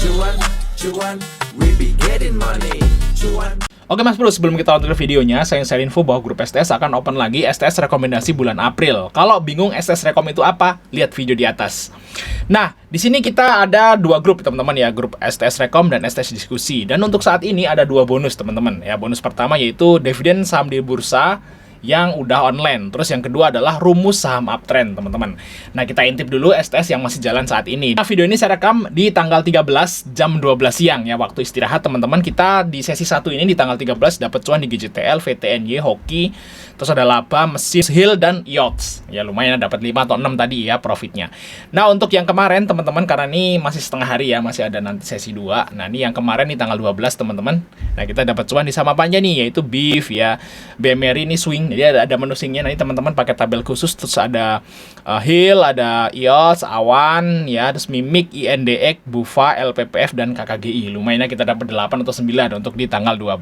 Cuan, cuan, we be getting money. Cuan. Oke Mas Bro, sebelum kita lanjut ke videonya, saya share info bahwa grup STS akan open lagi STS rekomendasi bulan April. Kalau bingung STS rekom itu apa, lihat video di atas. Nah, di sini kita ada dua grup teman-teman ya, grup STS rekom dan STS diskusi. Dan untuk saat ini ada dua bonus teman-teman ya. Bonus pertama yaitu dividen saham di bursa yang udah online. Terus yang kedua adalah rumus saham uptrend, teman-teman. Nah, kita intip dulu STS yang masih jalan saat ini. Nah, video ini saya rekam di tanggal 13 jam 12 siang ya, waktu istirahat, teman-teman. Kita di sesi 1 ini di tanggal 13 dapat cuan di GJTL, VTNY, Hoki, terus ada laba, mesin, Hill, dan Yachts. Ya, lumayan dapat 5 atau 6 tadi ya profitnya. Nah, untuk yang kemarin, teman-teman, karena ini masih setengah hari ya, masih ada nanti sesi 2. Nah, ini yang kemarin di tanggal 12, teman-teman. Nah, kita dapat cuan di saham apa aja nih, yaitu BIF ya, BMRI ini swing. Jadi ada menu swingnya, nanti teman-teman pakai tabel khusus. Terus ada Hill, ada IOS, Awan ya, terus Mimik, INDX, Bufa, LPPF, dan KKGI. Lumayan kita dapat 8 atau 9 untuk di tanggal 12.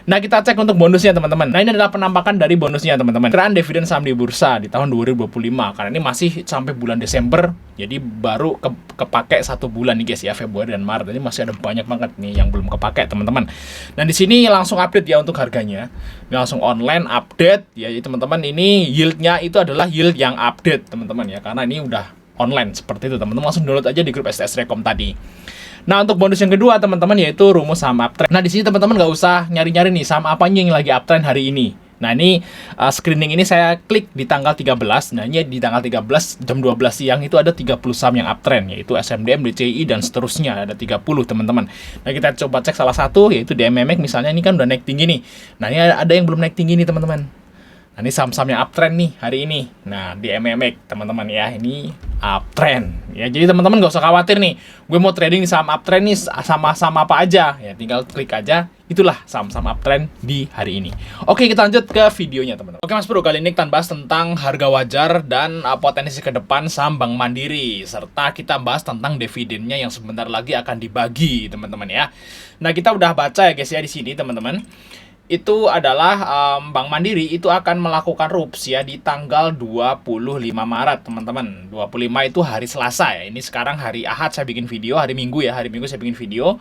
Nah, kita cek untuk bonusnya teman-teman. Nah, ini adalah penampakan dari bonusnya teman-teman. Perkiraan dividen saham di bursa di tahun 2025. Karena ini masih sampai bulan Desember, jadi baru kepake 1 bulan nih guys ya, Februari dan Maret. Jadi masih ada banyak banget nih yang belum kepake teman-teman. Dan di sini langsung update ya untuk harganya. Ini langsung online update ya, teman-teman. Ini yieldnya itu adalah yield yang update teman-teman ya, karena ini udah online seperti itu teman-teman. Langsung download aja di grup STS Rekom tadi. Nah, untuk bonus yang kedua teman-teman yaitu rumus saham uptrend. Nah, di sini teman-teman nggak usah nyari-nyari nih saham apanya yang lagi uptrend hari ini. Nah, ini screening ini saya klik di tanggal 13. Nah, ini di tanggal 13 jam 12 siang itu ada 30 saham yang uptrend, yaitu SMDM, DCI, dan seterusnya. Ada 30 teman-teman. Nah, kita coba cek salah satu, yaitu DMMX misalnya. Ini kan udah naik tinggi nih. Nah, ini ada yang belum naik tinggi nih teman-teman. Nah, ini saham-saham yang uptrend nih hari ini. Nah, di MMX teman-teman ya, ini uptrend ya. Jadi teman-teman nggak usah khawatir nih, gue mau trading di saham uptrend nih sama-sama apa aja ya, tinggal klik aja, itulah saham-saham uptrend di hari ini. Oke, kita lanjut ke videonya teman-teman. Oke Mas Bro, kali ini kita bahas tentang harga wajar dan potensi ke depan saham Bank Mandiri, serta kita bahas tentang dividennya yang sebentar lagi akan dibagi teman-teman ya. Nah, kita udah baca ya guys ya di sini teman-teman. Itu adalah Bank Mandiri itu akan melakukan RUPS ya di tanggal 25 Maret teman-teman. 25 itu hari Selasa ya. Ini sekarang hari Ahad saya bikin video, hari Minggu ya. Hari Minggu saya bikin video.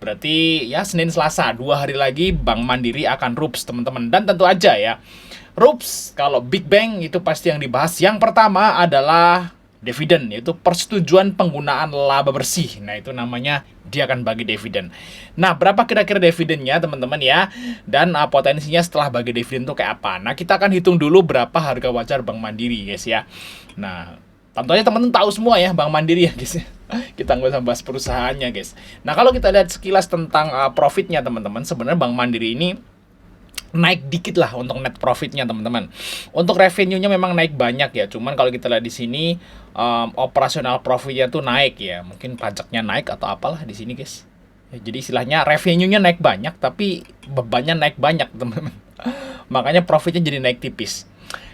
Berarti ya Senin Selasa, 2 hari lagi Bank Mandiri akan RUPS teman-teman. Dan tentu aja ya, RUPS kalau Big Bang itu pasti yang dibahas. Yang pertama adalah dividen, yaitu persetujuan penggunaan laba bersih. Nah, itu namanya dia akan bagi dividen. Nah, berapa kira-kira dividennya teman-teman ya? Dan potensinya setelah bagi dividen itu kayak apa? Nah, kita akan hitung dulu berapa harga wajar Bank Mandiri guys ya. Nah, tentunya teman-teman tahu semua ya Bank Mandiri ya guys. Kita nggak usah bahas perusahaannya guys. Nah, kalau kita lihat sekilas tentang profitnya teman-teman, sebenarnya Bank Mandiri ini naik dikit lah untuk net profitnya teman-teman. Untuk revenue-nya memang naik banyak ya. Cuman kalau kita lihat di sini operasional profitnya tuh naik ya. Mungkin pajaknya naik atau apalah di sini guys. Ya, jadi istilahnya revenue-nya naik banyak tapi bebannya naik banyak teman-teman. Makanya profitnya jadi naik tipis.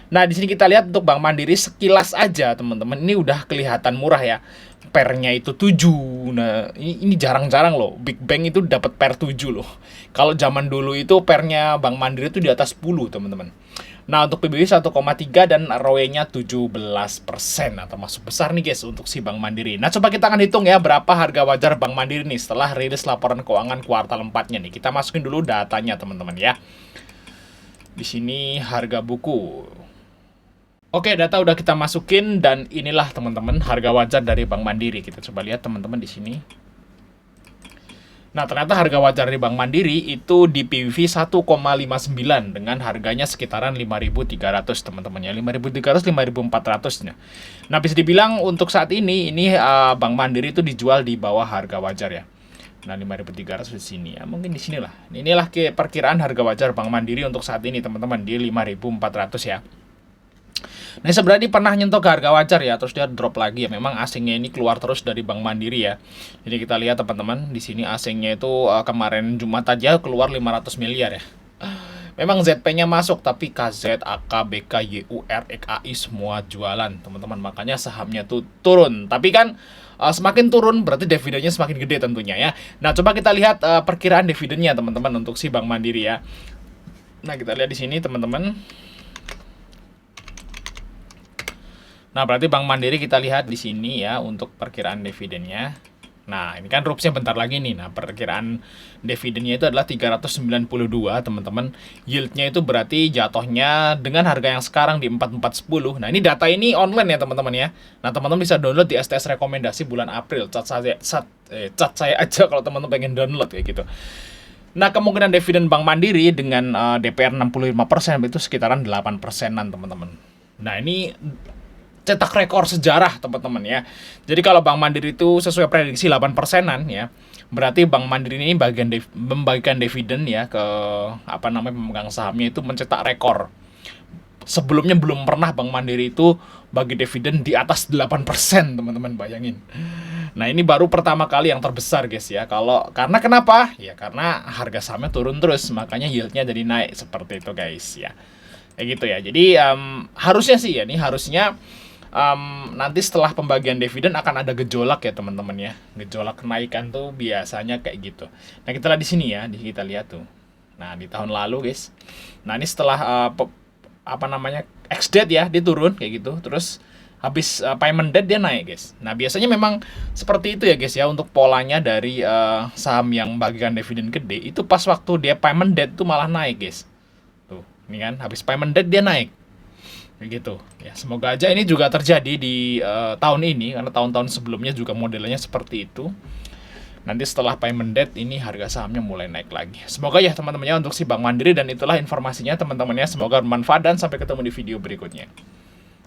Nah, di sini kita lihat untuk Bank Mandiri sekilas aja teman-teman. Ini udah kelihatan murah ya. Pernya itu 7. Nah, ini jarang-jarang loh. Big Bang itu dapat per 7 loh. Kalau zaman dulu itu pernya Bank Mandiri itu di atas 10, teman-teman. Nah, untuk PBW 1,3 dan ROE-nya 17%. Nah, termasuk besar nih guys untuk si Bank Mandiri. Nah, coba kita akan hitung ya berapa harga wajar Bank Mandiri nih setelah rilis laporan keuangan kuartal 4-nya nih. Kita masukin dulu datanya, teman-teman ya. Di sini harga buku. Oke, data udah kita masukin dan inilah teman-teman harga wajar dari Bank Mandiri. Kita coba lihat teman-teman di sini. Nah, ternyata harga wajar dari Bank Mandiri itu di PBV 1,59 dengan harganya sekitaran 5.300 teman-teman ya. 5.300, 5.400-nya. Nah, bisa dibilang untuk saat ini Bank Mandiri itu dijual di bawah harga wajar ya. Nah, 5.300 di sini ya. Mungkin di sinilah. Inilah perkiraan harga wajar Bank Mandiri untuk saat ini teman-teman di 5.400 ya. Nah, sebenarnya pernah nyentuh ke harga wajar ya, terus dia drop lagi ya. Memang asingnya ini keluar terus dari Bank Mandiri ya. Jadi kita lihat teman-teman, di sini asingnya itu kemarin Jumat aja keluar 500 miliar ya. Memang ZP-nya masuk, tapi KZ, AK, BK, YUR, EKAI semua jualan teman-teman. Makanya sahamnya tuh turun. Tapi kan semakin turun berarti dividennya semakin gede tentunya ya. Nah, coba kita lihat perkiraan dividennya teman-teman untuk si Bank Mandiri ya. Nah, kita lihat di sini teman-teman. Nah, berarti Bank Mandiri kita lihat di sini ya untuk perkiraan dividennya. Nah, ini kan rupsnya bentar lagi nih. Nah, perkiraan dividennya itu adalah 392, teman-teman. Yieldnya itu berarti jatuhnya dengan harga yang sekarang di 4410. Nah, ini data ini online ya, teman-teman ya. Nah, teman-teman bisa download di STS rekomendasi bulan April. Cat saya aja kalau teman-teman pengen download kayak gitu. Nah, kemungkinan dividen Bank Mandiri dengan DPR 65% itu sekitaran 8%-an, teman-teman. Nah, ini cetak rekor sejarah, teman-teman ya. Jadi kalau Bank Mandiri itu sesuai prediksi 8%-an ya, berarti Bank Mandiri ini membagikan dividen ya ke pemegang sahamnya itu mencetak rekor. Sebelumnya belum pernah Bank Mandiri itu bagi dividen di atas 8%, teman-teman, bayangin. Nah, ini baru pertama kali yang terbesar, guys ya. Karena kenapa? Ya karena harga sahamnya turun terus, makanya yieldnya jadi naik seperti itu, guys ya. Kayak gitu ya. Jadi harusnya sih ya, nih harusnya nanti setelah pembagian dividen akan ada gejolak ya, teman-teman ya. Gejolak kenaikan tuh biasanya kayak gitu. Nah, kita lihat di sini ya, kita lihat tuh. Nah, di tahun lalu, guys. Nah, ini setelah ex-date ya, dia turun kayak gitu. Terus habis payment date dia naik, guys. Nah, biasanya memang seperti itu ya, guys ya, untuk polanya dari saham yang bagikan dividen gede itu pas waktu dia payment date tuh malah naik, guys. Tuh, ini kan habis payment date dia naik. Begitu ya, semoga aja ini juga terjadi di tahun ini, karena tahun-tahun sebelumnya juga modelnya seperti itu. Nanti setelah payment date ini harga sahamnya mulai naik lagi. Semoga ya, teman-temannya, untuk si Bank Mandiri. Dan itulah informasinya, teman-temannya, semoga bermanfaat dan sampai ketemu di video berikutnya.